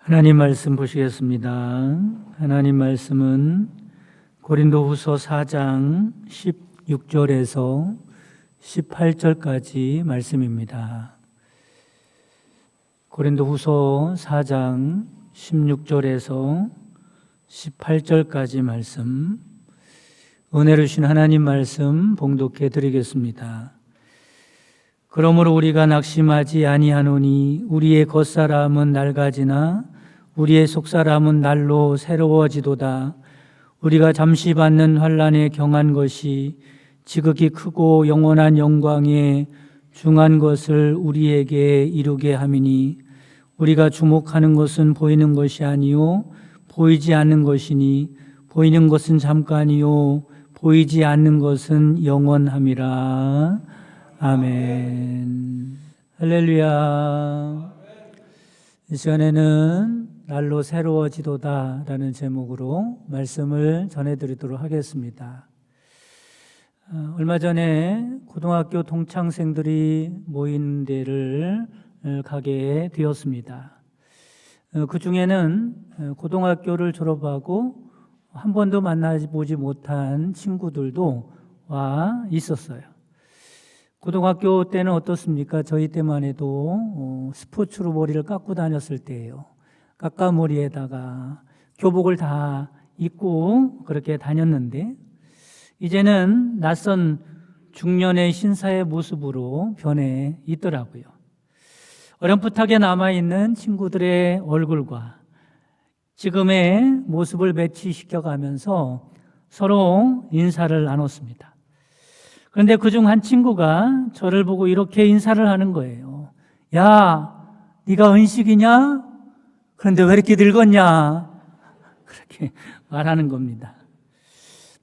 하나님 말씀 보시겠습니다. 하나님 말씀은 고린도후서 4장 16절에서 18절까지 말씀입니다. 고린도후서 4장 16절에서 18절까지 말씀, 은혜를 주신 하나님 말씀 봉독해 드리겠습니다. 그러므로 우리가 낙심하지 아니하노니 우리의 겉사람은 낡아지나 우리의 속사람은 날로 새로워지도다. 우리가 잠시 받는 환난에 경한 것이 지극히 크고 영원한 영광에 중한 것을 우리에게 이루게 함이니, 우리가 주목하는 것은 보이는 것이 아니요 보이지 않는 것이니, 보이는 것은 잠깐이요 보이지 않는 것은 영원함이라. 아멘. 할렐루야. 이 시간에는 날로 새로워지도다 라는 제목으로 말씀을 전해드리도록 하겠습니다. 얼마 전에 고등학교 동창생들이 모인 데를 가게 되었습니다. 그 중에는 고등학교를 졸업하고 한 번도 만나보지 못한 친구들도 와 있었어요. 고등학교 때는 어떻습니까? 저희 때만 해도 스포츠로 머리를 깎고 다녔을 때예요. 깎아머리에다가 교복을 다 입고 그렇게 다녔는데, 이제는 낯선 중년의 신사의 모습으로 변해 있더라고요. 어렴풋하게 남아있는 친구들의 얼굴과 지금의 모습을 매치시켜가면서 서로 인사를 나눴습니다. 그런데 그중 한 친구가 저를 보고 이렇게 인사를 하는 거예요. 야, 네가 은식이냐? 그런데 왜 이렇게 늙었냐? 그렇게 말하는 겁니다.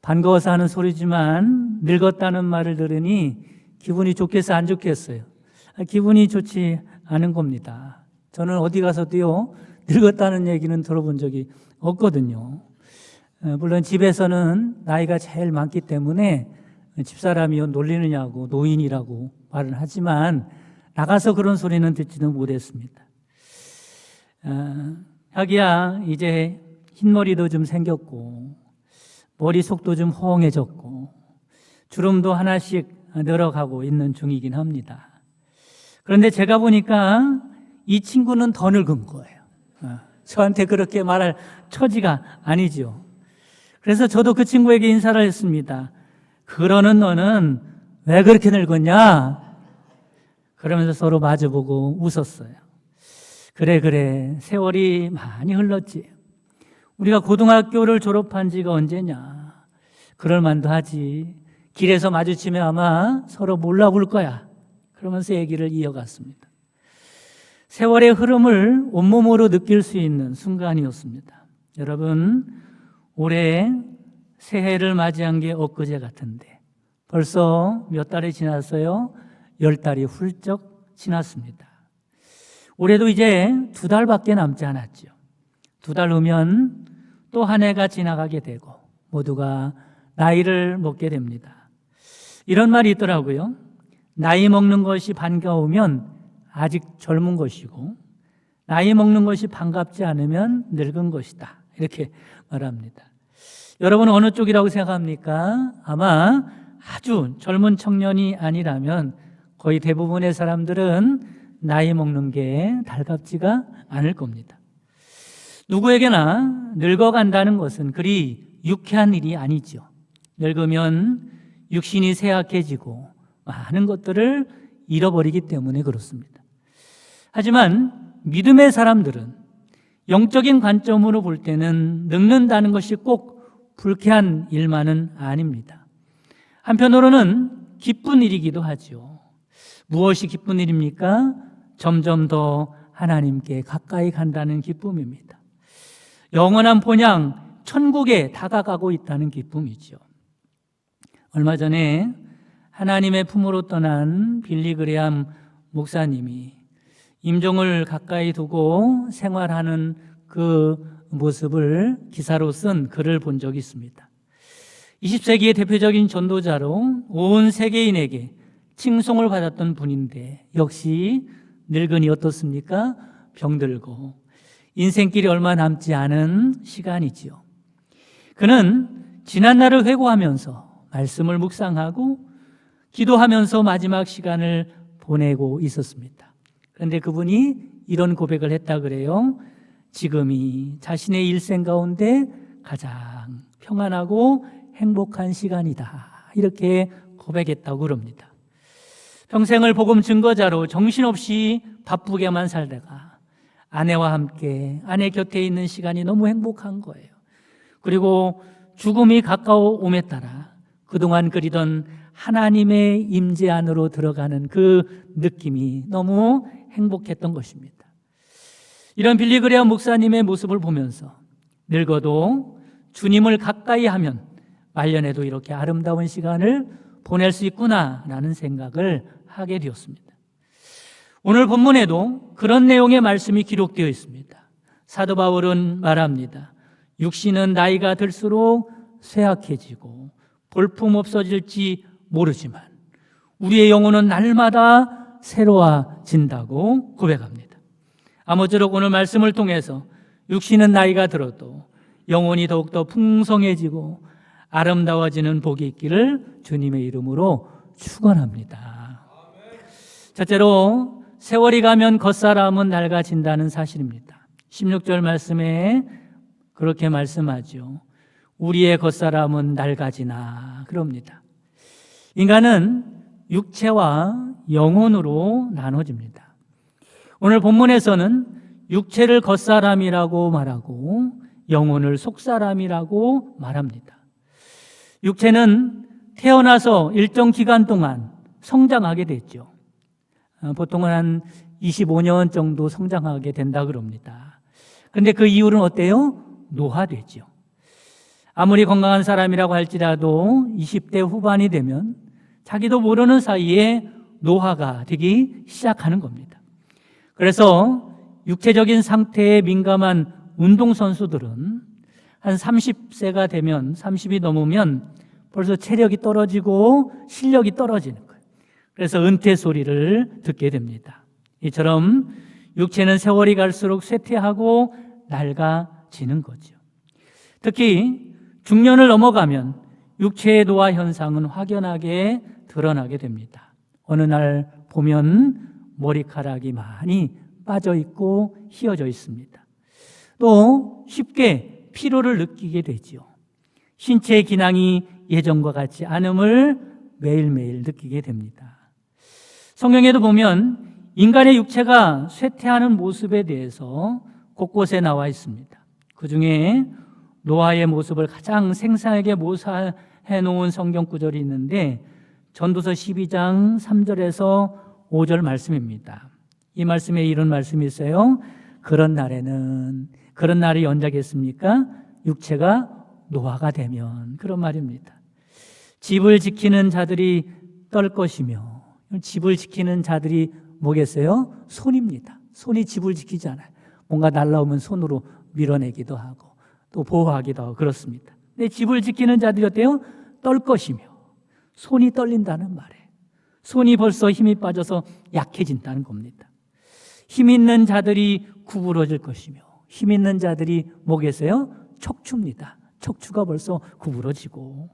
반가워서 하는 소리지만 늙었다는 말을 들으니 기분이 좋겠어, 안 좋겠어요? 기분이 좋지 않은 겁니다. 저는 어디 가서도요, 늙었다는 얘기는 들어본 적이 없거든요. 물론 집에서는 나이가 제일 많기 때문에 집사람이요 놀리느냐고 노인이라고 말을 하지만 나가서 그런 소리는 듣지는 못했습니다. 자기야, 이제 흰머리도 좀 생겼고 머리속도 좀 호응해졌고 주름도 하나씩 늘어가고 있는 중이긴 합니다. 그런데 제가 보니까 이 친구는 더 늙은 거예요. 저한테 그렇게 말할 처지가 아니죠. 그래서 저도 그 친구에게 인사를 했습니다. 그러는 너는 왜 그렇게 늙었냐? 그러면서 서로 마주보고 웃었어요. 그래, 세월이 많이 흘렀지. 우리가 고등학교를 졸업한 지가 언제냐? 그럴만도 하지. 길에서 마주치면 아마 서로 몰라볼 거야. 그러면서 얘기를 이어갔습니다. 세월의 흐름을 온몸으로 느낄 수 있는 순간이었습니다. 여러분, 올해 새해를 맞이한 게 엊그제 같은데 벌써 몇 달이 지났어요? 10달이 훌쩍 지났습니다. 올해도 이제 2달밖에 남지 않았죠. 2달 후면 또 한 해가 지나가게 되고 모두가 나이를 먹게 됩니다. 이런 말이 있더라고요. 나이 먹는 것이 반가우면 아직 젊은 것이고, 나이 먹는 것이 반갑지 않으면 늙은 것이다, 이렇게 말합니다. 여러분은 어느 쪽이라고 생각합니까? 아마 아주 젊은 청년이 아니라면 거의 대부분의 사람들은 나이 먹는 게 달갑지가 않을 겁니다. 누구에게나 늙어간다는 것은 그리 유쾌한 일이 아니죠. 늙으면 육신이 쇠약해지고 많은 것들을 잃어버리기 때문에 그렇습니다. 하지만 믿음의 사람들은 영적인 관점으로 볼 때는 늙는다는 것이 꼭 불쾌한 일만은 아닙니다. 한편으로는 기쁜 일이기도 하죠. 무엇이 기쁜 일입니까? 점점 더 하나님께 가까이 간다는 기쁨입니다. 영원한 본향 천국에 다가가고 있다는 기쁨이죠. 얼마 전에 하나님의 품으로 떠난 빌리 그레함 목사님이 임종을 가까이 두고 생활하는 그 모습을 기사로 쓴 글을 본 적이 있습니다. 20세기의 대표적인 전도자로 온 세계인에게 칭송을 받았던 분인데 역시 늙은이 어떻습니까? 병들고 인생길이 얼마 남지 않은 시간이지요. 그는 지난 날을 회고하면서 말씀을 묵상하고 기도하면서 마지막 시간을 보내고 있었습니다. 그런데 그분이 이런 고백을 했다 그래요. 지금이 자신의 일생 가운데 가장 평안하고 행복한 시간이다. 이렇게 고백했다고 그럽니다. 평생을 복음 증거자로 정신없이 바쁘게만 살다가 아내와 함께 아내 곁에 있는 시간이 너무 행복한 거예요. 그리고 죽음이 가까워 옴에 따라 그동안 그리던 하나님의 임재 안으로 들어가는 그 느낌이 너무 행복했던 것입니다. 이런 빌리 그레엄 목사님의 모습을 보면서 늙어도 주님을 가까이 하면 말년에도 이렇게 아름다운 시간을 보낼 수 있구나라는 생각을 하게 되었습니다. 오늘 본문에도 그런 내용의 말씀이 기록되어 있습니다. 사도 바울은 말합니다. 육신은 나이가 들수록 쇠약해지고 볼품 없어질지 모르지만 우리의 영혼은 날마다 새로워진다고 고백합니다. 아무쪼록 오늘 말씀을 통해서 육신은 나이가 들어도 영혼이 더욱더 풍성해지고 아름다워지는 복이 있기를 주님의 이름으로 축원합니다. 첫째로 세월이 가면 겉사람은 낡아진다는 사실입니다. 16절 말씀에 그렇게 말씀하죠. 우리의 겉사람은 낡아지나 그럽니다. 인간은 육체와 영혼으로 나눠집니다. 오늘 본문에서는 육체를 겉사람이라고 말하고 영혼을 속사람이라고 말합니다. 육체는 태어나서 일정 기간 동안 성장하게 됐죠. 보통은 한 25년 정도 성장하게 된다 그럽니다. 그런데 그 이후는 어때요? 노화되죠. 아무리 건강한 사람이라고 할지라도 20대 후반이 되면 자기도 모르는 사이에 노화가 되기 시작하는 겁니다. 그래서 육체적인 상태에 민감한 운동선수들은 한 30세가 되면 30이 넘으면 벌써 체력이 떨어지고 실력이 떨어지는 거예요. 그래서 은퇴 소리를 듣게 됩니다. 이처럼 육체는 세월이 갈수록 쇠퇴하고 낡아지는 거죠. 특히 중년을 넘어가면 육체의 노화 현상은 확연하게 드러나게 됩니다. 어느 날 보면 머리카락이 많이 빠져 있고 휘어져 있습니다. 또 쉽게 피로를 느끼게 되지요. 신체의 기능이 예전과 같지 않음을 매일매일 느끼게 됩니다. 성경에도 보면 인간의 육체가 쇠퇴하는 모습에 대해서 곳곳에 나와 있습니다. 그 중에 노아의 모습을 가장 생생하게 묘사해 놓은 성경 구절이 있는데 전도서 12장 3절에서 5절 말씀입니다. 이 말씀에 이런 말씀이 있어요. 그런 날이 언제겠습니까? 육체가 노화가 되면, 그런 말입니다. 집을 지키는 자들이 떨 것이며, 집을 지키는 자들이 뭐겠어요? 손입니다. 손이 집을 지키잖아요. 뭔가 날라오면 손으로 밀어내기도 하고 또 보호하기도 하고 그렇습니다. 근데 집을 지키는 자들이 어때요? 떨 것이며, 손이 떨린다는 말에 손이 벌써 힘이 빠져서 약해진다는 겁니다. 힘 있는 자들이 구부러질 것이며, 힘 있는 자들이 뭐겠어요? 척추입니다. 척추가 벌써 구부러지고,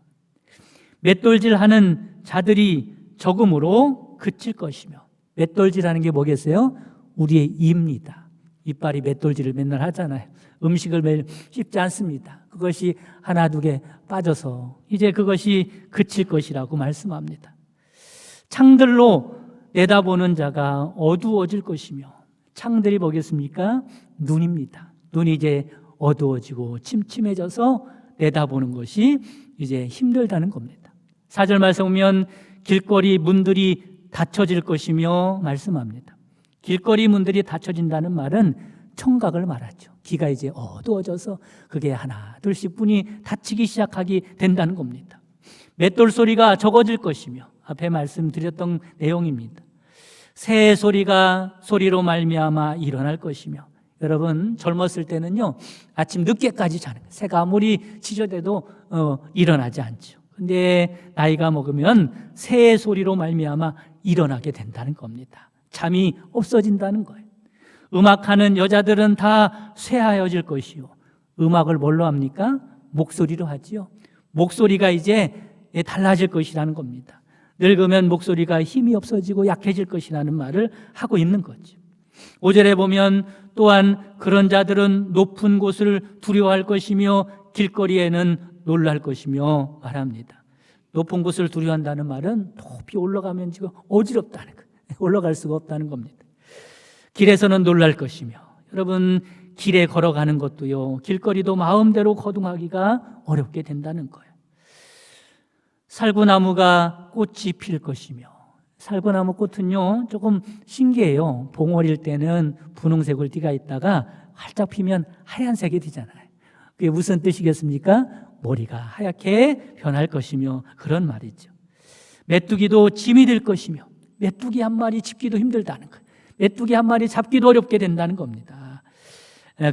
맷돌질하는 자들이 적음으로 그칠 것이며, 맷돌질하는 게 뭐겠어요? 우리의 이입니다. 이빨이 맷돌질을 맨날 하잖아요. 음식을 매일 씹지 않습니다. 그것이 하나 두 개 빠져서 이제 그것이 그칠 것이라고 말씀합니다. 창들로 내다보는 자가 어두워질 것이며, 창들이 뭐겠습니까? 눈입니다. 눈이 이제 어두워지고 침침해져서 내다보는 것이 이제 힘들다는 겁니다. 4절 말씀 보면 길거리 문들이 닫혀질 것이며 말씀합니다. 길거리 문들이 닫혀진다는 말은 청각을 말하죠. 귀가 이제 어두워져서 그게 하나 둘씩 문이 닫히기 시작하게 된다는 겁니다. 맷돌 소리가 적어질 것이며, 앞에 말씀드렸던 내용입니다. 새 소리로 말미암아 일어날 것이며, 여러분 젊었을 때는요 아침 늦게까지 자는 거예요. 새가 아무리 짖어대도 일어나지 않죠. 근데 나이가 먹으면 새의 소리로 말미암아 일어나게 된다는 겁니다. 잠이 없어진다는 거예요. 음악하는 여자들은 다 쇠하여질 것이요. 음악을 뭘로 합니까? 목소리로 하지요. 목소리가 이제 달라질 것이라는 겁니다. 늙으면 목소리가 힘이 없어지고 약해질 것이라는 말을 하고 있는 거죠. 5절에 보면 또한 그런 자들은 높은 곳을 두려워할 것이며 길거리에는 놀랄 것이며 말합니다. 높은 곳을 두려워한다는 말은 높이 올라가면 지금 어지럽다는 거예요. 올라갈 수가 없다는 겁니다. 길에서는 놀랄 것이며, 여러분 길에 걸어가는 것도요, 길거리도 마음대로 거둥하기가 어렵게 된다는 거예요. 살구나무가 꽃이 필 것이며, 살구나무 꽃은요 조금 신기해요. 봉오리일 때는 분홍색을 띠가 있다가 활짝 피면 하얀색이 되잖아요. 그게 무슨 뜻이겠습니까? 머리가 하얗게 변할 것이며 그런 말이죠. 메뚜기도 짐이 될 것이며, 메뚜기 한 마리 짚기도 힘들다는 거예요. 메뚜기 한 마리 잡기도 어렵게 된다는 겁니다.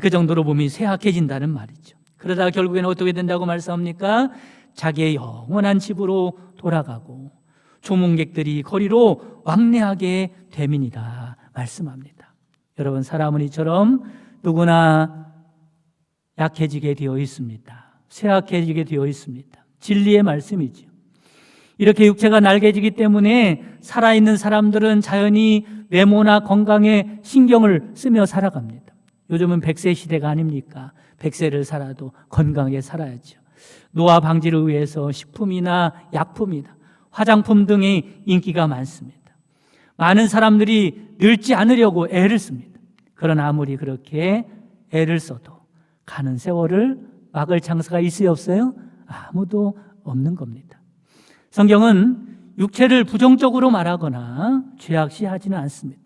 그 정도로 몸이 쇠약해진다는 말이죠. 그러다가 결국에는 어떻게 된다고 말씀합니까? 자기의 영원한 집으로 돌아가고 조문객들이 거리로 왕래하게 됨이니라 말씀합니다. 여러분, 사람은 이처럼 누구나 약해지게 되어 있습니다. 쇠약해지게 되어 있습니다. 진리의 말씀이죠. 이렇게 육체가 날개지기 때문에 살아있는 사람들은 자연히 외모나 건강에 신경을 쓰며 살아갑니다. 요즘은 100세 시대가 아닙니까? 100세를 살아도 건강하게 살아야죠. 노화 방지를 위해서 식품이나 약품이나 화장품 등의 인기가 많습니다. 많은 사람들이 늙지 않으려고 애를 씁니다. 그러나 아무리 그렇게 애를 써도 가는 세월을 막을 장사가 있어요, 없어요? 아무도 없는 겁니다. 성경은 육체를 부정적으로 말하거나 죄악시하지는 않습니다.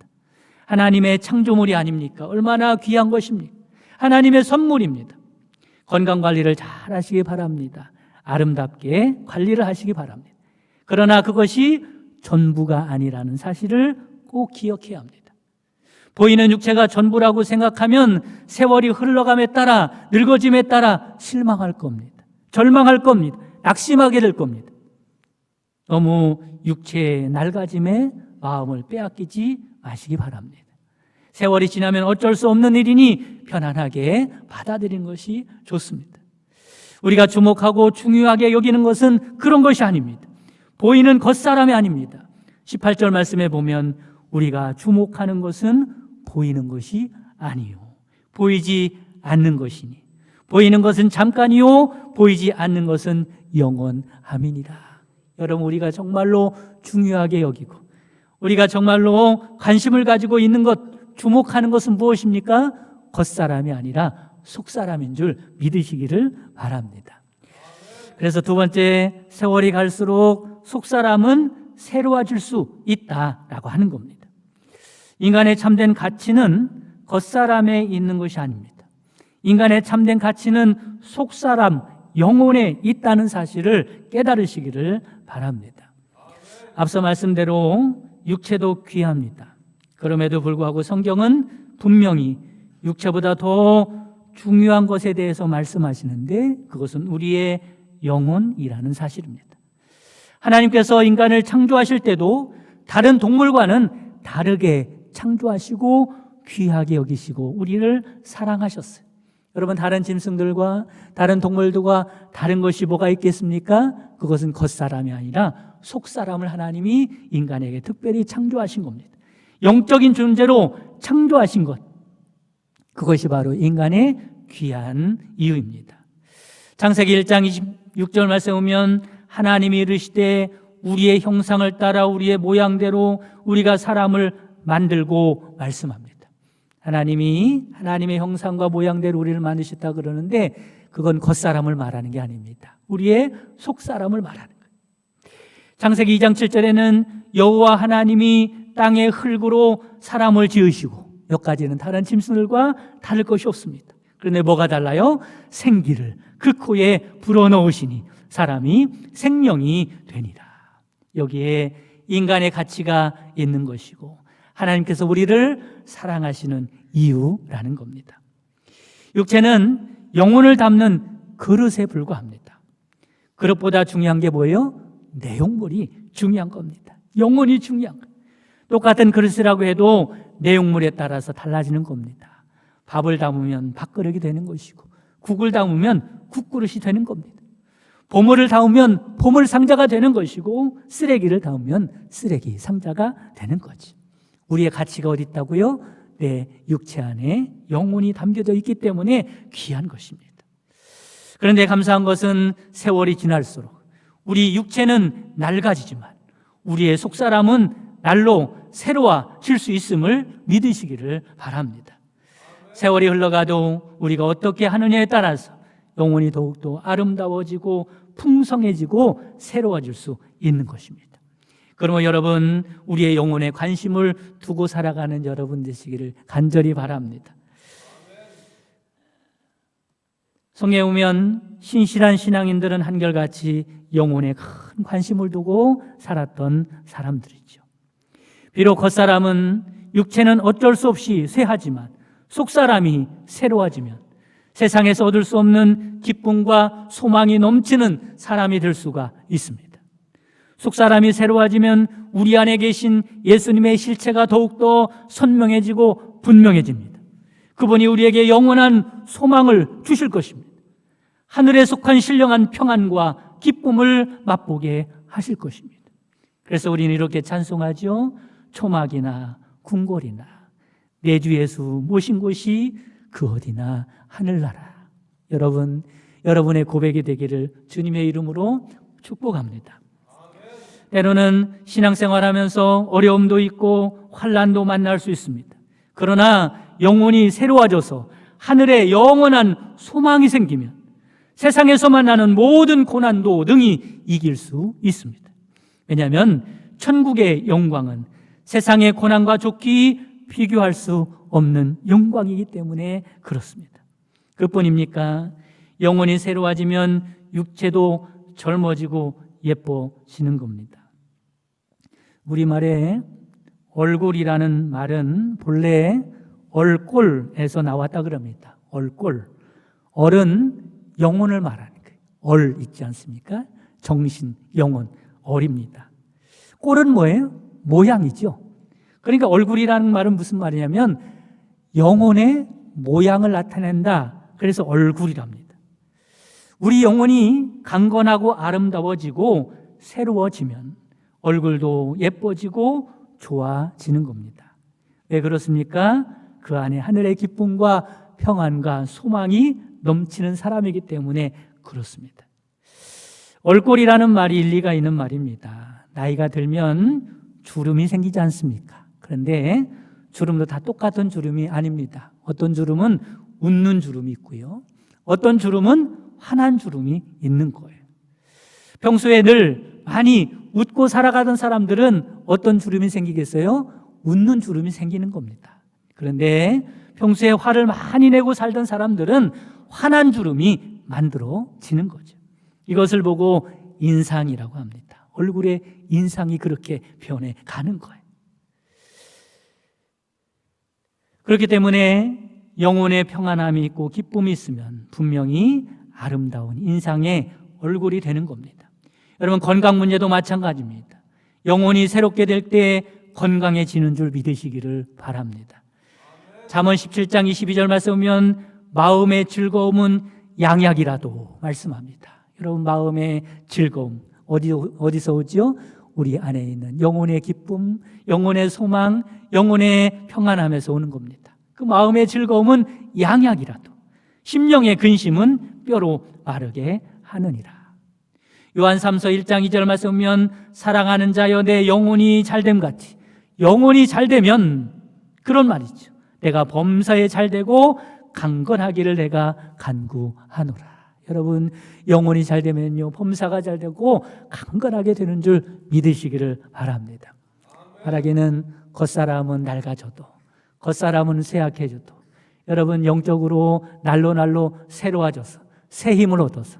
하나님의 창조물이 아닙니까? 얼마나 귀한 것입니까? 하나님의 선물입니다. 건강관리를 잘 하시기 바랍니다. 아름답게 관리를 하시기 바랍니다. 그러나 그것이 전부가 아니라는 사실을 꼭 기억해야 합니다. 보이는 육체가 전부라고 생각하면 세월이 흘러감에 따라, 늙어짐에 따라 실망할 겁니다. 절망할 겁니다. 낙심하게 될 겁니다. 너무 육체의 낡아짐에 마음을 빼앗기지 마시기 바랍니다. 세월이 지나면 어쩔 수 없는 일이니 편안하게 받아들이는 것이 좋습니다. 우리가 주목하고 중요하게 여기는 것은 그런 것이 아닙니다. 보이는 겉사람이 아닙니다. 18절 말씀에 보면 우리가 주목하는 것은 보이는 것이 아니요, 보이지 않는 것이니, 보이는 것은 잠깐이요 보이지 않는 것은 영원함이니라. 여러분, 우리가 정말로 중요하게 여기고 우리가 정말로 관심을 가지고 있는 것, 주목하는 것은 무엇입니까? 겉사람이 아니라 속사람인 줄 믿으시기를 바랍니다. 그래서 두 번째, 세월이 갈수록 속사람은 새로워질 수 있다라고 하는 겁니다. 인간의 참된 가치는 겉사람에 있는 것이 아닙니다. 인간의 참된 가치는 속사람, 영혼에 있다는 사실을 깨달으시기를 바랍니다. 앞서 말씀대로 육체도 귀합니다. 그럼에도 불구하고 성경은 분명히 육체보다 더 중요한 것에 대해서 말씀하시는데 그것은 우리의 영혼이라는 사실입니다. 하나님께서 인간을 창조하실 때도 다른 동물과는 다르게 창조하시고 귀하게 여기시고 우리를 사랑하셨어요. 여러분, 다른 짐승들과 다른 동물들과 다른 것이 뭐가 있겠습니까? 그것은 겉사람이 아니라 속사람을 하나님이 인간에게 특별히 창조하신 겁니다. 영적인 존재로 창조하신 것, 그것이 바로 인간의 귀한 이유입니다. 창세기 1장 26절 말씀에 보면 하나님이 이르시되 우리의 형상을 따라 우리의 모양대로 우리가 사람을 만들고 말씀합니다. 하나님이 하나님의 형상과 모양대로 우리를 만드셨다 그러는데 그건 겉사람을 말하는 게 아닙니다. 우리의 속사람을 말하는 거예요. 창세기 2장 7절에는 여호와 하나님이 땅의 흙으로 사람을 지으시고, 여기까지는 다른 짐승들과 다를 것이 없습니다. 그런데 뭐가 달라요? 생기를 그 코에 불어넣으시니 사람이 생명이 되니라. 여기에 인간의 가치가 있는 것이고 하나님께서 우리를 사랑하시는 이유라는 겁니다. 육체는 영혼을 담는 그릇에 불과합니다. 그릇보다 중요한 게 뭐예요? 내용물이 중요한 겁니다. 영혼이 중요한 거예요. 똑같은 그릇이라고 해도 내용물에 따라서 달라지는 겁니다. 밥을 담으면 밥그릇이 되는 것이고, 국을 담으면 국그릇이 되는 겁니다. 보물을 담으면 보물 상자가 되는 것이고, 쓰레기를 담으면 쓰레기 상자가 되는 거지. 우리의 가치가 어디 있다고요? 내 육체 안에 영혼이 담겨져 있기 때문에 귀한 것입니다. 그런데 감사한 것은 세월이 지날수록 우리 육체는 낡아지지만 우리의 속사람은 날로 새로워질 수 있음을 믿으시기를 바랍니다. 세월이 흘러가도 우리가 어떻게 하느냐에 따라서 영혼이 더욱더 아름다워지고 풍성해지고 새로워질 수 있는 것입니다. 그러면 여러분, 우리의 영혼에 관심을 두고 살아가는 여러분 되시기를 간절히 바랍니다. 성경에 보면 신실한 신앙인들은 한결같이 영혼에 큰 관심을 두고 살았던 사람들이죠. 비록 겉사람은 육체는 어쩔 수 없이 쇠하지만 속사람이 새로워지면 세상에서 얻을 수 없는 기쁨과 소망이 넘치는 사람이 될 수가 있습니다. 속사람이 새로워지면 우리 안에 계신 예수님의 실체가 더욱더 선명해지고 분명해집니다. 그분이 우리에게 영원한 소망을 주실 것입니다. 하늘에 속한 신령한 평안과 기쁨을 맛보게 하실 것입니다. 그래서 우리는 이렇게 찬송하죠. 초막이나 궁궐이나 내 주 예수 모신 곳이 그 어디나 하늘나라. 여러분, 여러분의 고백이 되기를 주님의 이름으로 축복합니다. 때로는 신앙생활하면서 어려움도 있고 환난도 만날 수 있습니다. 그러나 영혼이 새로워져서 하늘에 영원한 소망이 생기면 세상에서 만나는 모든 고난도 능히 이길 수 있습니다. 왜냐하면 천국의 영광은 세상의 고난과 좋기 비교할 수 없는 영광이기 때문에 그렇습니다. 그뿐입니까? 영혼이 새로워지면 육체도 젊어지고 예뻐지는 겁니다. 우리말에 얼굴이라는 말은 본래 얼꼴에서 나왔다 그럽니다. 얼꼴. 얼은 영혼을 말하는 거예요. 얼 있지 않습니까? 정신, 영혼, 얼입니다. 꼴은 뭐예요? 모양이죠. 그러니까 얼굴이라는 말은 무슨 말이냐면 영혼의 모양을 나타낸다. 그래서 얼굴이랍니다. 우리 영혼이 강건하고 아름다워지고 새로워지면 얼굴도 예뻐지고 좋아지는 겁니다. 왜 그렇습니까? 그 안에 하늘의 기쁨과 평안과 소망이 넘치는 사람이기 때문에 그렇습니다. 얼꼴이라는 말이 일리가 있는 말입니다. 나이가 들면 주름이 생기지 않습니까? 그런데 주름도 다 똑같은 주름이 아닙니다. 어떤 주름은 웃는 주름이 있고요. 어떤 주름은 환한 주름이 있는 거예요. 평소에 늘 많이 웃고 살아가던 사람들은 어떤 주름이 생기겠어요? 웃는 주름이 생기는 겁니다. 그런데 평소에 화를 많이 내고 살던 사람들은 환한 주름이 만들어지는 거죠. 이것을 보고 인상이라고 합니다. 얼굴의 인상이 그렇게 변해 가는 거예요. 그렇기 때문에 영혼의 평안함이 있고 기쁨이 있으면 분명히 아름다운 인상의 얼굴이 되는 겁니다. 여러분, 건강 문제도 마찬가지입니다. 영혼이 새롭게 될 때 건강해지는 줄 믿으시기를 바랍니다. 잠언 17장 22절 말씀 보면 마음의 즐거움은 양약이라도 말씀합니다. 여러분, 마음의 즐거움 어디서 오죠? 우리 안에 있는 영혼의 기쁨, 영혼의 소망, 영혼의 평안함에서 오는 겁니다. 그 마음의 즐거움은 양약이라도 심령의 근심은 뼈로 마르게 하느니라. 요한 3서 1장 2절 말씀 보면 사랑하는 자여 내 영혼이 잘됨 같이, 영혼이 잘되면 그런 말이죠. 내가 범사에 잘되고 강건하기를 내가 간구하노라. 여러분, 영혼이 잘되면요 범사가 잘되고 강건하게 되는 줄 믿으시기를 바랍니다. 바라기는 겉사람은 낡아져도, 겉사람은 쇠약해져도 여러분 영적으로 날로 새로워져서 새 힘을 얻어서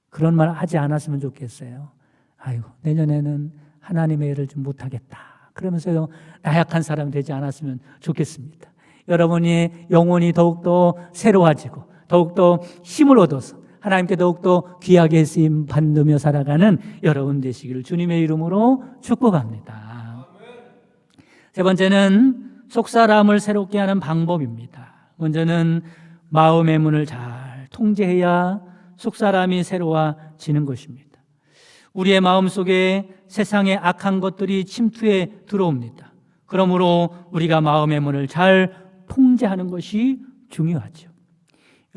그런 말 하지 않았으면 좋겠어요. 아이고, 내년에는 하나님의 일을 좀 못하겠다 그러면서요 나약한 사람 되지 않았으면 좋겠습니다. 여러분이 영혼이 더욱더 새로워지고 더욱더 힘을 얻어서 하나님께 더욱더 귀하게 쓰임 받으며 살아가는 여러분 되시기를 주님의 이름으로 축복합니다. 세 번째는 속사람을 새롭게 하는 방법입니다. 먼저는 마음의 문을 잘 통제해야 속사람이 새로워지는 것입니다. 우리의 마음속에 세상의 악한 것들이 침투해 들어옵니다. 그러므로 우리가 마음의 문을 잘 통제하는 것이 중요하죠.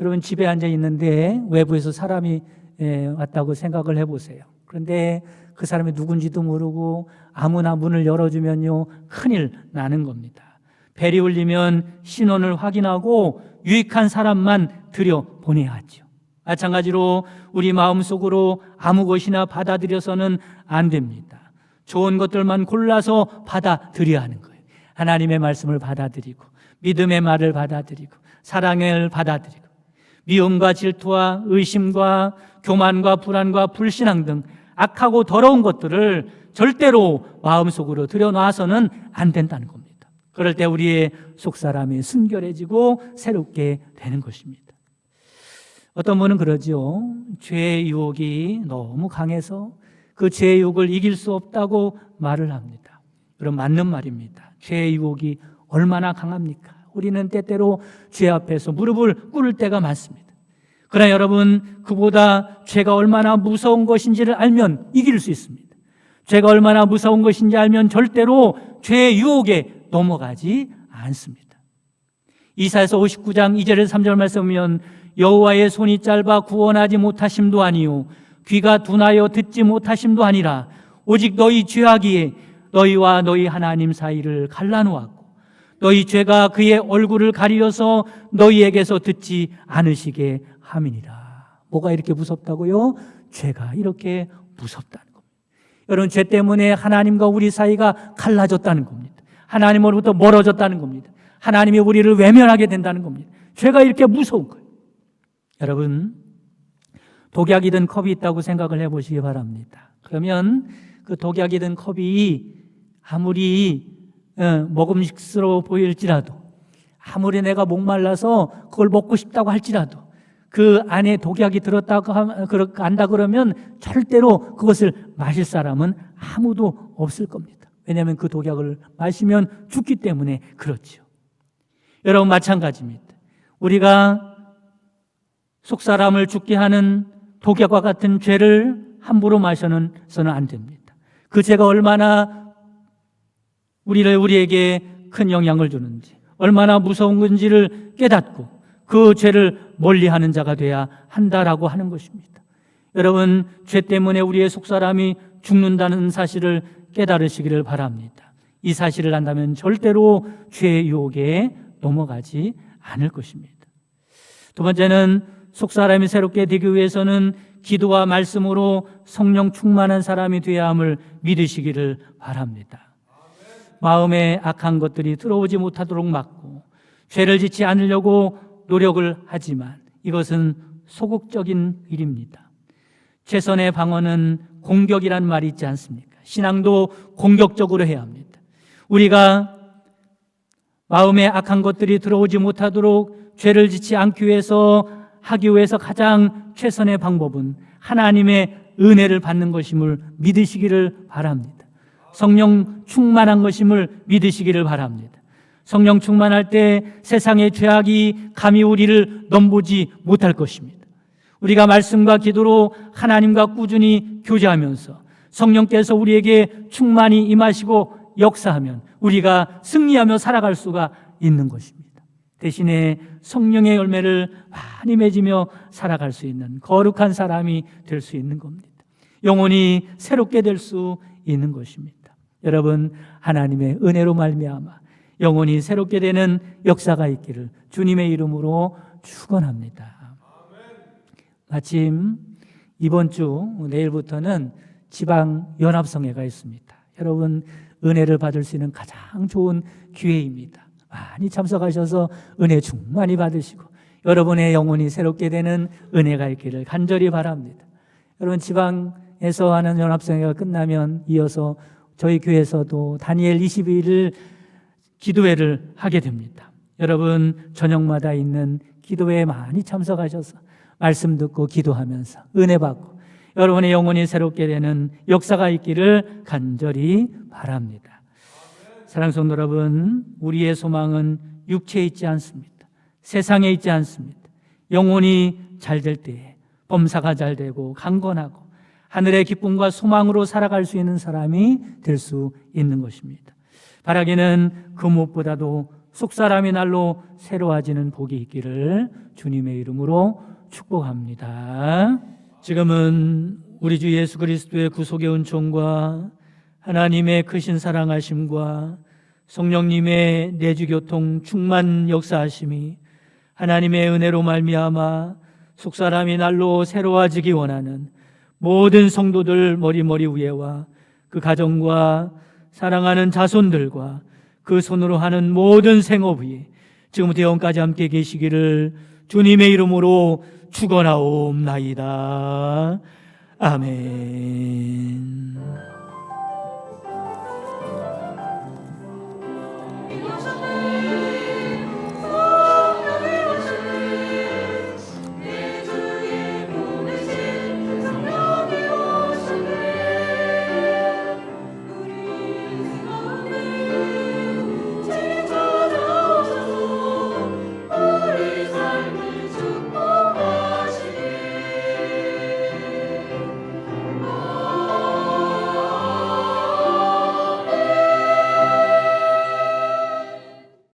여러분, 집에 앉아 있는데 외부에서 사람이 왔다고 생각을 해보세요. 그런데 그 사람이 누군지도 모르고 아무나 문을 열어주면요, 큰일 나는 겁니다. 벨이 울리면 신원을 확인하고 유익한 사람만 들여보내야 하죠. 마찬가지로 우리 마음속으로 아무 것이나 받아들여서는 안 됩니다. 좋은 것들만 골라서 받아들여야 하는 거예요. 하나님의 말씀을 받아들이고, 믿음의 말을 받아들이고, 사랑을 받아들이고, 미움과 질투와 의심과 교만과 불안과 불신앙 등 악하고 더러운 것들을 절대로 마음속으로 들여놔서는 안 된다는 겁니다. 그럴 때 우리의 속사람이 순결해지고 새롭게 되는 것입니다. 어떤 분은 그러죠. 죄의 유혹이 너무 강해서 그 죄의 유혹을 이길 수 없다고 말을 합니다. 그럼 맞는 말입니다. 죄의 유혹이 얼마나 강합니까? 우리는 때때로 죄 앞에서 무릎을 꿇을 때가 많습니다. 그러나 여러분, 그보다 죄가 얼마나 무서운 것인지를 알면 이길 수 있습니다. 죄가 얼마나 무서운 것인지 알면 절대로 죄의 유혹에 넘어가지 않습니다. 이사야서 59장 2절에서 3절 말씀이면 여호와의 손이 짧아 구원하지 못하심도 아니요 귀가 둔하여 듣지 못하심도 아니라 오직 너희 죄악이에 너희와 너희 하나님 사이를 갈라놓았고 너희 죄가 그의 얼굴을 가리려서 너희에게서 듣지 않으시게 함이니라. 뭐가 이렇게 무섭다고요? 죄가 이렇게 무섭다는 겁니다. 여러분, 죄 때문에 하나님과 우리 사이가 갈라졌다는 겁니다. 하나님으로부터 멀어졌다는 겁니다. 하나님이 우리를 외면하게 된다는 겁니다. 죄가 이렇게 무서운 거예요. 여러분, 독약이 든 컵이 있다고 생각을 해보시기 바랍니다. 그러면 그 독약이 든 컵이 아무리 먹음직스러워 보일지라도, 아무리 내가 목말라서 그걸 먹고 싶다고 할지라도 그 안에 독약이 들었다고 안다 그러면 절대로 그것을 마실 사람은 아무도 없을 겁니다. 왜냐하면 그 독약을 마시면 죽기 때문에 그렇죠. 여러분, 마찬가지입니다. 우리가 속사람을 죽게 하는 독약과 같은 죄를 함부로 마셔서는 안 됩니다. 그 죄가 얼마나 우리에게 큰 영향을 주는지, 얼마나 무서운 건지를 깨닫고 그 죄를 멀리하는 자가 돼야 한다라고 하는 것입니다. 여러분, 죄 때문에 우리의 속사람이 죽는다는 사실을 깨달으시기를 바랍니다. 이 사실을 안다면 절대로 죄의 유혹에 넘어가지 않을 것입니다. 두 번째는 속사람이 새롭게 되기 위해서는 기도와 말씀으로 성령 충만한 사람이 되어야 함을 믿으시기를 바랍니다. 마음에 악한 것들이 들어오지 못하도록 막고 죄를 짓지 않으려고 노력을 하지만 이것은 소극적인 일입니다. 최선의 방어는 공격이란 말이 있지 않습니까? 신앙도 공격적으로 해야 합니다. 우리가 마음에 악한 것들이 들어오지 못하도록 죄를 짓지 않기 위해서 하기 위해서 가장 최선의 방법은 하나님의 은혜를 받는 것임을 믿으시기를 바랍니다. 성령 충만한 것임을 믿으시기를 바랍니다. 성령 충만할 때 세상의 죄악이 감히 우리를 넘보지 못할 것입니다. 우리가 말씀과 기도로 하나님과 꾸준히 교제하면서 성령께서 우리에게 충만히 임하시고 역사하면 우리가 승리하며 살아갈 수가 있는 것입니다. 대신에 성령의 열매를 많이 맺으며 살아갈 수 있는 거룩한 사람이 될 수 있는 겁니다. 영혼이 새롭게 될 수 있는 것입니다. 여러분, 하나님의 은혜로 말미암아 영혼이 새롭게 되는 역사가 있기를 주님의 이름으로 축원합니다. 마침 이번 주 내일부터는 지방 연합성회가 있습니다. 여러분, 은혜를 받을 수 있는 가장 좋은 기회입니다. 많이 참석하셔서 은혜 충만히 받으시고 여러분의 영혼이 새롭게 되는 은혜가 있기를 간절히 바랍니다. 여러분, 지방에서 하는 연합성회가 끝나면 이어서 저희 교회에서도 다니엘 22일 기도회를 하게 됩니다. 여러분, 저녁마다 있는 기도회에 많이 참석하셔서 말씀 듣고 기도하면서 은혜 받고 여러분의 영혼이 새롭게 되는 역사가 있기를 간절히 바랍니다. 사랑하는 성도 여러분, 우리의 소망은 육체에 있지 않습니다. 세상에 있지 않습니다. 영혼이 잘 될 때에 범사가 잘 되고 강건하고 하늘의 기쁨과 소망으로 살아갈 수 있는 사람이 될 수 있는 것입니다. 바라기는 그 무엇보다도 속사람이 날로 새로워지는 복이 있기를 주님의 이름으로 축복합니다. 지금은 우리 주 예수 그리스도의 구속의 은총과 하나님의 크신 사랑하심과 성령님의 내주교통 충만 역사하심이 하나님의 은혜로 말미암아 속사람이 날로 새로워지기 원하는 모든 성도들 머리머리 위에와 그 가정과 사랑하는 자손들과 그 손으로 하는 모든 생업 위에 지금부터 영까지 함께 계시기를 주님의 이름으로 축원하옵나이다. 아멘.